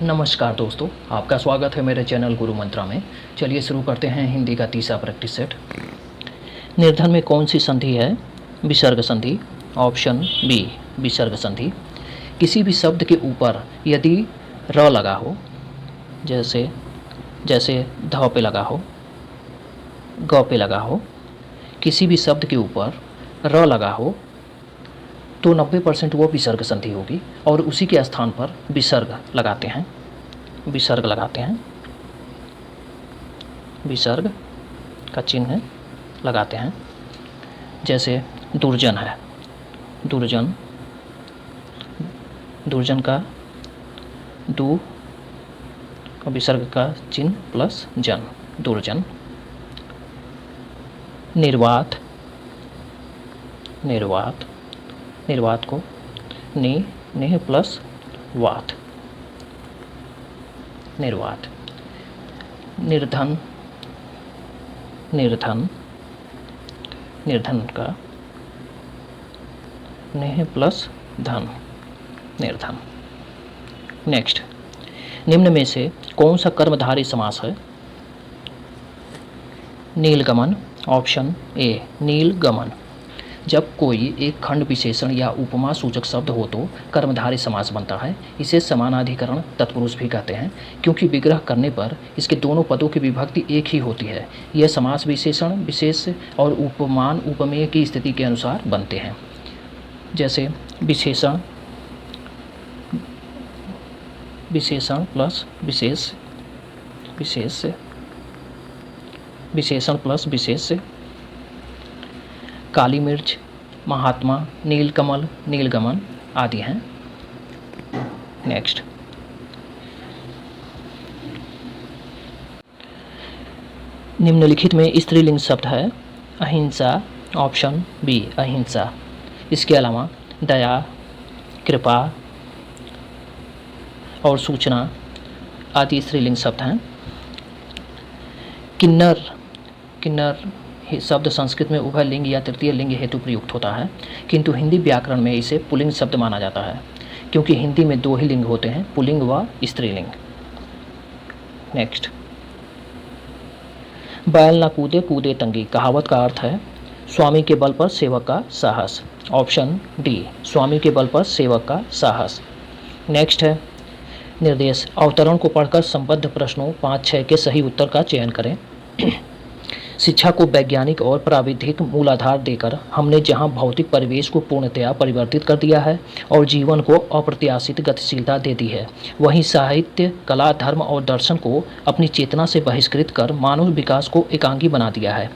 नमस्कार दोस्तों, आपका स्वागत है मेरे चैनल गुरु मंत्रा में। चलिए शुरू करते हैं हिंदी का तीसरा प्रैक्टिस सेट। निर्धन में कौन सी संधि है? विसर्ग संधि। ऑप्शन बी विसर्ग संधि। किसी भी शब्द के ऊपर यदि र लगा हो, जैसे ध पे लगा हो, ग पे लगा हो, किसी भी शब्द के ऊपर र लगा हो तो 90% वो विसर्ग संधि होगी और उसी के स्थान पर विसर्ग लगाते हैं। विसर्ग का चिन्ह लगाते हैं। जैसे दुर्जन है, दुर्जन का दु और विसर्ग का चिन्ह प्लस जन, दुर्जन। निर्वात को नेह प्लस वात, निर्वात। निर्धन का नेह प्लस धन, निर्धन। नेक्स्ट, निम्न में से कौन सा कर्मधारय समास है? नीलगमन। ऑप्शन ए नीलगमन। जब कोई एक खंड विशेषण या उपमा सूचक शब्द हो तो कर्मधारय समास बनता है। इसे समानाधिकरण तत्पुरुष भी कहते हैं क्योंकि विग्रह करने पर इसके दोनों पदों की विभक्ति एक ही होती है। यह समास विशेषण विशेष और उपमान उपमेय की स्थिति के अनुसार बनते हैं। जैसे विशेषण प्लस विशेषण प्लस विशेष, काली मिर्च, महात्मा, नीलकमल, नीलगमन आदि हैं। नेक्स्ट, निम्नलिखित में स्त्रीलिंग शब्द है अहिंसा। ऑप्शन बी अहिंसा। इसके अलावा दया, कृपा और सूचना आदि स्त्रीलिंग शब्द हैं। किन्नर शब्द संस्कृत में उभय लिंग या तृतीय लिंग हेतु प्रयुक्त होता है, किंतु हिंदी व्याकरण में इसे पुल्लिंग शब्द माना जाता है क्योंकि हिंदी में दो ही लिंग होते हैं, पुल्लिंग व स्त्रीलिंग। नेक्स्ट, बैल न कूदे कूदे तंगी कहावत का अर्थ है स्वामी के बल पर सेवक का साहस। ऑप्शन डी स्वामी के बल पर सेवक का साहस। नेक्स्ट है निर्देश। अवतरण को पढ़कर संबद्ध प्रश्नों 5-6 के सही उत्तर का चयन करें। शिक्षा को वैज्ञानिक और प्राविधिक मूलाधार देकर हमने जहां भौतिक परिवेश को पूर्णतया परिवर्तित कर दिया है और जीवन को अप्रत्याशित गतिशीलता दे दी है, वहीं साहित्य, कला, धर्म और दर्शन को अपनी चेतना से बहिष्कृत कर मानव विकास को एकांगी बना दिया है।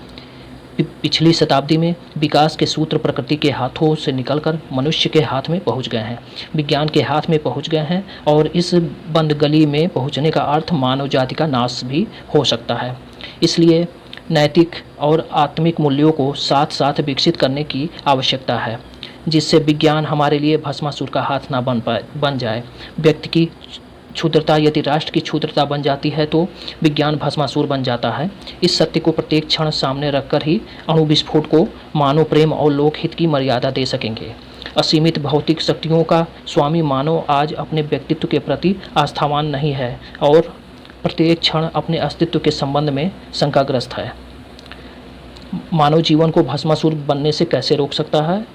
पिछली शताब्दी में विकास के सूत्र प्रकृति के हाथों से निकलकर मनुष्य के हाथ में पहुंच गए हैं, विज्ञान के हाथ में पहुंच गए हैं और इस बंद गली में पहुंचने का अर्थ मानव जाति का नाश भी हो सकता है। इसलिए नैतिक और आत्मिक मूल्यों को साथ साथ विकसित करने की आवश्यकता है, जिससे विज्ञान हमारे लिए भस्मासुर का हाथ ना बन जाए। व्यक्ति की क्षुद्रता यदि राष्ट्र की क्षुद्रता बन जाती है तो विज्ञान भस्मासुर बन जाता है। इस सत्य को प्रत्येक क्षण सामने रखकर ही अणु विस्फोट को मानव प्रेम और लोकहित की मर्यादा दे सकेंगे। असीमित भौतिक शक्तियों का स्वामी मानव आज अपने व्यक्तित्व के प्रति आस्थावान नहीं है और प्रत्येक क्षण अपने अस्तित्व के संबंध में शंकाग्रस्त है। मानव जीवन को भस्मासुर बनने से कैसे रोक सकता है?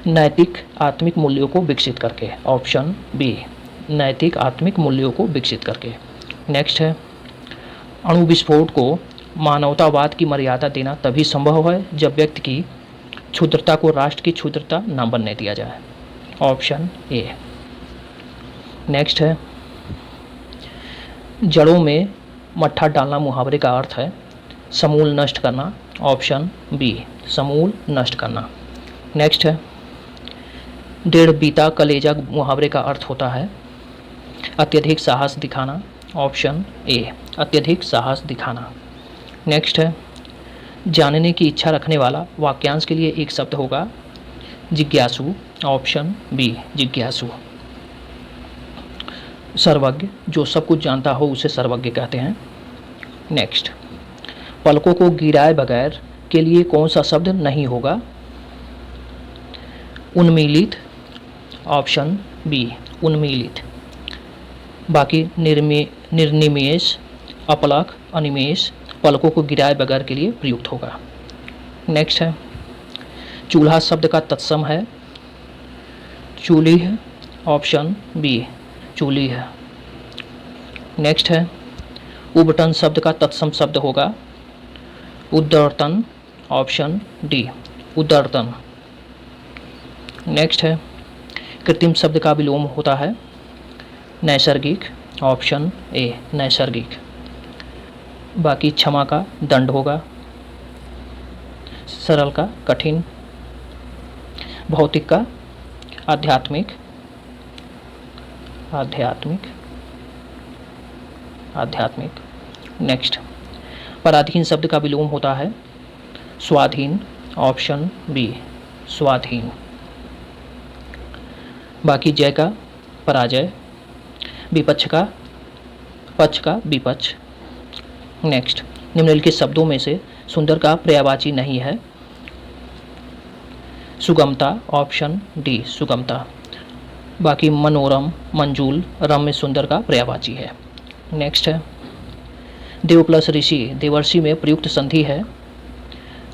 नैतिक आत्मिक मूल्यों को विकसित करके। ऑप्शन बी नैतिक आत्मिक मूल्यों को विकसित करके। नेक्स्ट है अणु विस्फोट को मानवतावाद की मर्यादा देना तभी संभव है जब व्यक्ति की क्षुद्रता को राष्ट्र की क्षुद्रता न बनने दिया जाए। Option A. नेक्स्ट है जड़ों में मट्ठा डालना मुहावरे का अर्थ है समूल नष्ट करना। ऑप्शन बी समूल नष्ट करना। नेक्स्ट है डेढ़ बीता कलेजा मुहावरे का अर्थ होता है अत्यधिक साहस दिखाना। ऑप्शन ए अत्यधिक साहस दिखाना। नेक्स्ट है जानने की इच्छा रखने वाला वाक्यांश के लिए एक शब्द होगा जिज्ञासु। ऑप्शन बी जिज्ञासु। सर्वज्ञ, जो सब कुछ जानता हो उसे सर्वज्ञ कहते हैं। नेक्स्ट, पलकों को गिराए बगैर के लिए कौन सा शब्द नहीं होगा? उन्मीलित। ऑप्शन बी उन्मीलित। बाकी निर्निमेष, अपलक, अनिमेष पलकों को गिराए बगैर के लिए प्रयुक्त होगा। नेक्स्ट है चूल्हा शब्द का तत्सम है चूल्ही, ऑप्शन बी चूल्ही है। नेक्स्ट है उबटन शब्द का तत्सम शब्द होगा उद्दर्तन, ऑप्शन डी उद्दर्तन। नेक्स्ट है कृत्रिम शब्द का विलोम होता है नैसर्गिक, ऑप्शन ए नैसर्गिक। बाकी क्षमा का दंड होगा, सरल का कठिन, भौतिक का आध्यात्मिक, आध्यात्मिक। नेक्स्ट पराधीन शब्द का विलोम होता है स्वाधीन, ऑप्शन बी स्वाधीन। बाकी जय का पराजय, विपक्ष का पक्ष का विपक्ष। नेक्स्ट निम्नलिखित शब्दों में से सुंदर का पर्यायवाची नहीं है सुगमता, ऑप्शन डी सुगमता। बाकी मनोरम, मंजूल, रम्य, सुंदर का पर्यायवाची है। नेक्स्ट है देव प्लस ऋषि, देवर्षि में प्रयुक्त संधि है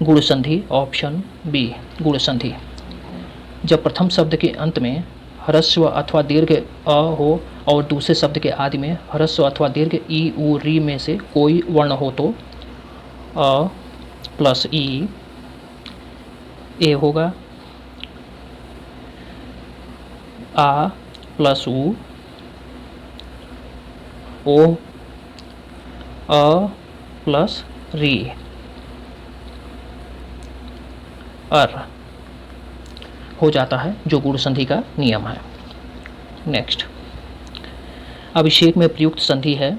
गुण संधि, ऑप्शन बी गुण संधि। जब प्रथम शब्द के अंत में ह्रस्व अथवा दीर्घ अ हो और दूसरे शब्द के आदि में ह्रस्व अथवा दीर्घ ई, उ, री में से कोई वर्ण हो तो अ प्लस ई ए होगा, आ प्लस उ, ओ अ प्लस री, अर हो जाता है जो गुण संधि का नियम है। नेक्स्ट अभिषेक में प्रयुक्त संधि है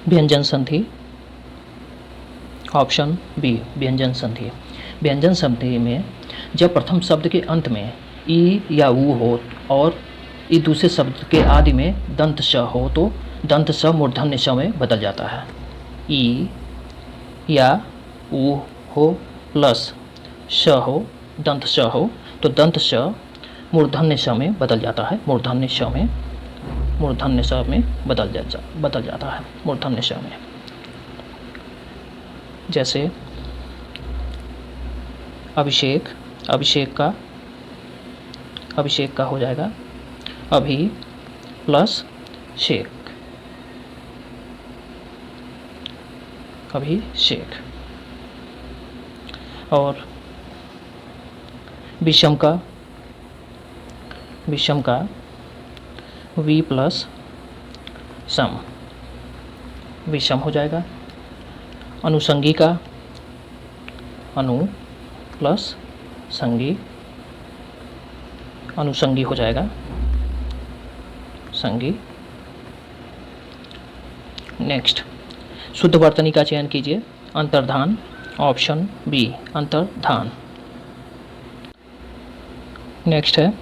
व्यंजन संधि, ऑप्शन बी व्यंजन संधि। व्यंजन संधि में जब प्रथम शब्द के अंत में ई या ऊ हो और ई दूसरे शब्द के आदि में दंत श हो तो दंत स मूर्धन्य श में बदल जाता है। ई या ऊ हो प्लस श हो, दंत श हो तो दंत श मूर्धन्य श में बदल जाता है, मूर्धन्य श में बदल जाता है, मूर्धन्य श में। जैसे अभिषेक, अभिषेक का हो जाएगा अभी प्लस शेक, अभिषेक। और विषम का वी प्लस सम, विषम हो जाएगा। अनुसंगी का अनु प्लस संगी, अनुसंगी हो जाएगा संगी। नेक्स्ट शुद्ध वर्तनी का चयन कीजिए अंतर्धान, ऑप्शन बी अंतर्धान। नेक्स्ट है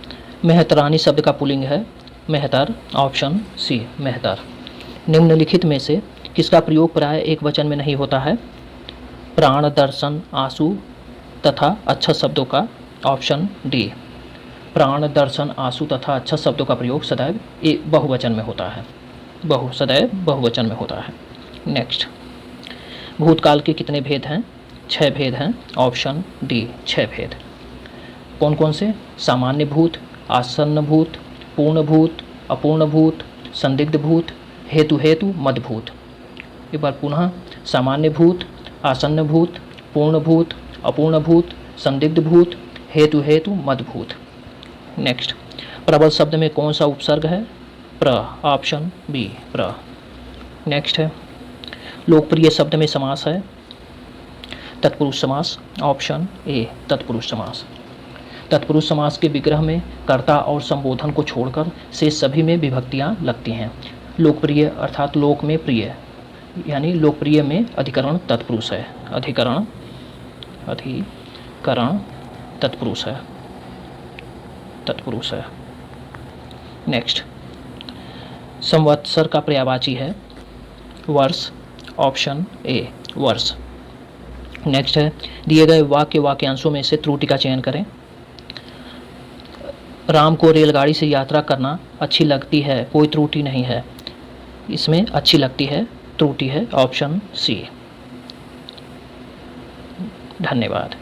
मेहतरानी शब्द का पुल्लिंग है मेहतर, ऑप्शन सी मेहतर। निम्नलिखित में से किसका प्रयोग प्राय एक वचन में नहीं होता है प्राण, दर्शन, आंसू तथा अच्छा शब्दों का, ऑप्शन डी प्राण, दर्शन, आंसू तथा अच्छा शब्दों का प्रयोग सदैव एक बहुवचन में होता है, सदैव बहुवचन में होता है। नेक्स्ट भूतकाल के कितने भेद हैं 6 भेद हैं, ऑप्शन डी 6 भेद। कौन कौन से सामान्य भूत, आसन्न भूत, पूर्ण भूत, अपूर्ण भूत, संदिग्ध भूत, हेतु मदभूत। एक बार पुनः सामान्य भूत, आसन्न भूत, पूर्ण भूत, अपूर्ण भूत, संदिग्ध भूत, हेतु मदभूत। नेक्स्ट प्रबल शब्द में कौन सा उपसर्ग है प्र, ऑप्शन बी प्र। नेक्स्ट है लोकप्रिय शब्द में समास है तत्पुरुष समास, ऑप्शन ए तत्पुरुष समास। तत्पुरुष समास के विग्रह में कर्ता और संबोधन को छोड़कर से सभी में विभक्तियां लगती हैं। लोकप्रिय अर्थात लोक में प्रिय, यानी लोकप्रिय में अधिकरण तत्पुरुष है, अधिकरण तत्पुरुष है। नेक्स्ट संवत्सर का पर्यायवाची है वर्ष, ऑप्शन ए वर्ष। नेक्स्ट है दिए गए वाक्यांशों में से त्रुटि का चयन करें। राम को रेलगाड़ी से यात्रा करना अच्छी लगती है, कोई त्रुटि नहीं है। इसमें अच्छी लगती है त्रुटि है ऑप्शन सी। धन्यवाद।